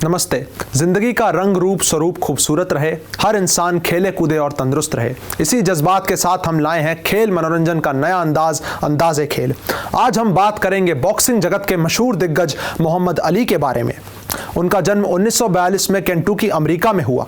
नमस्ते। जिंदगी का रंग रूप स्वरूप खूबसूरत रहे, हर इंसान खेले कूदे और तंदुरुस्त रहे, इसी जज्बात के साथ हम लाए हैं खेल मनोरंजन का नया अंदाज़े खेल। आज हम बात करेंगे बॉक्सिंग जगत के मशहूर दिग्गज मोहम्मद अली के बारे में। उनका जन्म 1942 में केंटुकी अमेरिका में हुआ।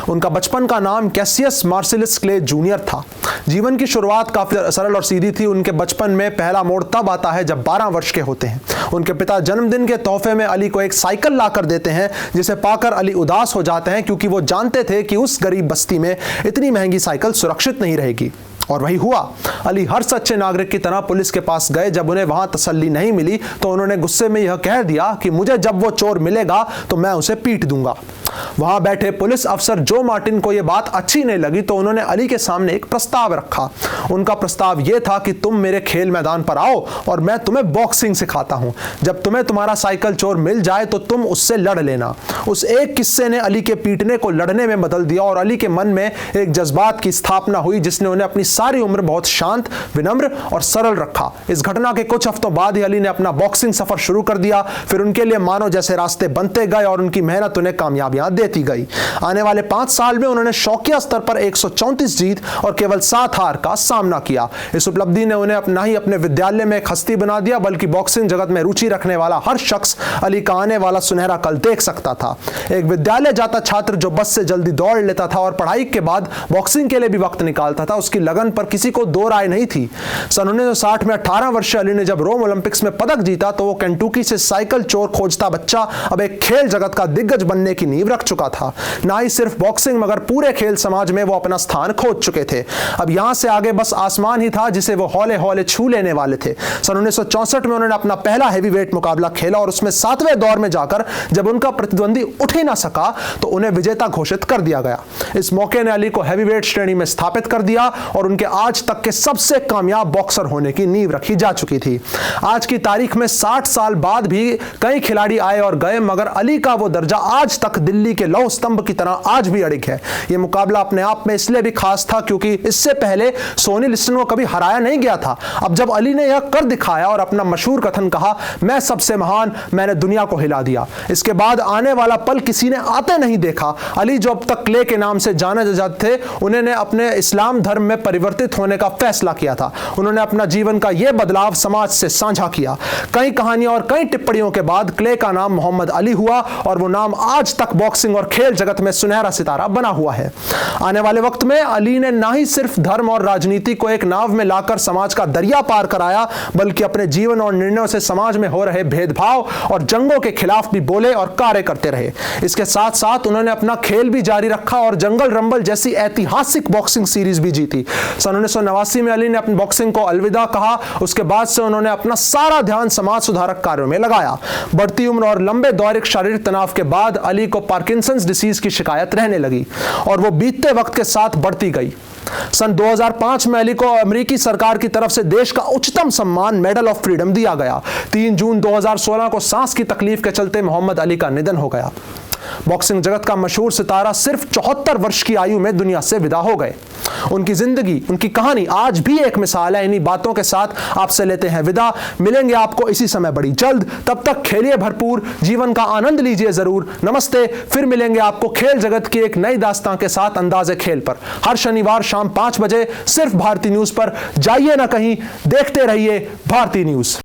उनका बचपन का नाम कैसियस मार्सिलस क्ले जूनियर था। जीवन की शुरुआत काफ़ी सरल और सीधी थी। उनके बचपन में पहला मोड़ तब आता है जब 12 वर्ष के होते हैं। उनके पिता जन्मदिन के तोहफे में अली को एक साइकिल लाकर देते हैं, जिसे पाकर अली उदास हो जाते हैं क्योंकि वो जानते थे कि उस गरीब बस्ती में इतनी महंगी साइकिल सुरक्षित नहीं रहेगी। और वही हुआ। अली हर सच्चे नागरिक की तरह पुलिस के पास गए। जब उन्हें वहां तसल्ली नहीं मिली तो उन्होंने गुस्से में यह कह दिया कि मुझे जब वो चोर मिलेगा तो मैं उसे पीट दूंगा। वहां बैठे पुलिस अफसर जो मार्टिन को यह बात अच्छी नहीं लगी तो उन्होंने अली के सामने एक प्रस्ताव रखा। उनका प्रस्ताव यह था कि तुम मेरे खेल मैदान पर आओ और मैं तुम्हें बॉक्सिंग सिखाता हूं। जब तुम्हें तुम्हारा साइकिल चोर मिल जाए तो तुम उससे लड़ लेना। उस एक किस्से ने अली के पीटने को लड़ने में बदल दिया और अली के मन में एक जज्बात की स्थापना हुई जिसने उन्हें अपनी सारी उम्र बहुत शांत, विनम्र और सरल रखा। इस घटना के कुछ हफ्तों बाद ही अली ने अपना बॉक्सिंग सफर शुरू कर दिया। फिर उनके लिए मानो जैसे रास्ते बनते गए और उनकी मेहनत उन्हें कामयाबियां देती गई। आने वाले 5 साल में उन्होंने शौकिया स्तर पर 134 जीत और केवल 7 हार का सामना किया। इस उपलब्धि ने उन्हें अपना ही अपने विद्यालय में एक हस्ती बना दिया, बल्कि बॉक्सिंग जगत में रुचि रखने वाला हर शख्स अली का आने वाला सुनहरा कल देख सकता था। एक विद्यालय जाता छात्र जो बस से जल्दी दौड़ लेता था और पढ़ाई के बाद बॉक्सिंग के लिए भी वक्त निकालता था, उसकी लगन पर किसी को दो राय नहीं थी। सन 1960 में 18 वर्षीय अली ने जब रोम ओलंपिक्स में पदक जीता तो वो केंटुकी से साइकिल चोर खोजता बच्चा अब एक खेल जगत का दिग्गज बनने की नींव रख चुका था। ना ही सिर्फ बॉक्सिंग मगर पूरे खेल समाज में वो अपना स्थान खोज चुके थे। अब यहां से आगे बस आसमान ही था जिसे वो हौले हौले छू लेने वाले थे। सन 1964 में उन्होंने अपना पहला हैवीवेट मुकाबला खेला और उसमें 7वें दौर में जाकर जब उनका प्रतिद्वंदी उठ ही ना सका तो उन्हें विजेता घोषित कर दिया गया। इस मौके ने अली को हैवीवेट श्रेणी में स्थापित कर दिया और उनके आज तक के सबसे कामयाब बॉक्सर होने की नींव रखी जा चुकी थी। आज की तारीख में 60 साल बाद भी कई खिलाड़ी आए और गए, मगर अली का वो दर्जा आज तक दिल्ली के लौह स्तंभ की तरह आज भी अड़िग है। यह मुकाबला अपने आप में इसलिए भी खास था क्योंकि इससे पहले सोनी लिस्टन को कभी हराया नहीं गया था। अब जब अली ने यह कर दिखाया और अपना मशहूर कथन कहा, मैं सबसे महान, मैंने दुनिया को हिला दिया, इसके बाद आने वाला पल किसी ने आते नहीं देखा। अली जो अब तक क्ले के नाम से जाने जाते थे, उन्होंने अपने इस्लाम धर्म में परिवर्तित होने का फैसला किया था। उन्होंने अपना जीवन का यह बदलाव समाज से साझा किया। कई कहानियों और कई टिप्पणियों के बाद क्ले का नाम मोहम्मद अली हुआ और वो नाम आज तक बॉक्सिंग और खेल जगत में सुनहरा सितारा बना हुआ है। आने वाले वक्त में अली ने ना ही सिर्फ धर्म और राजनीति को एक नाव में लाकर समाज का दरिया पार कराया, बल्कि अपने जीवन और निर्णयों से समाज में हो रहे भेदभाव और जंगों के खिलाफ भी बोले और कार्य करते रहे। इसके साथ साथ उन्होंने अपना खेल भी जारी रखा और जंगल रंबल जैसी ऐतिहासिक बॉक्सिंग सीरीज भी जीती। सन 1989 में अली ने अपनी बॉक्सिंग को अलविदा कहा। उसके बाद से उन्होंने अपना सारा ध्यान समाज सुधारक कार्यों में लगाया। बढ़ती उम्र और लंबे दौरिक शारीरिक तनाव के बाद अली को पार्किंसंस डिसीज की शिकायत रहने लगी और वो बीतते वक्त के साथ बढ़ती गई। सन 2005 में अली को अमेरिकी सरकार की तरफ से देश का उच्चतम सम्मान मेडल ऑफ फ्रीडम दिया गया। 3 जून 2016 को सांस की तकलीफ के चलते मोहम्मद अली का निधन हो गया। बॉक्सिंग जगत का मशहूर सितारा सिर्फ 74 वर्ष की आयु में दुनिया से विदा हो गए। उनकी जिंदगी, उनकी कहानी आज भी एक मिसाल है। इन्हीं बातों के साथ आपसे लेते हैं विदा। मिलेंगे आपको इसी समय बड़ी जल्द। तब तक खेलिए भरपूर, जीवन का आनंद लीजिए जरूर। नमस्ते। फिर मिलेंगे आपको खेल जगत की एक नई दास्तां के साथ अंदाजे खेल पर, हर शनिवार शाम 5 बजे सिर्फ भारती न्यूज पर। जाइए ना कहीं, देखते रहिए भारती न्यूज।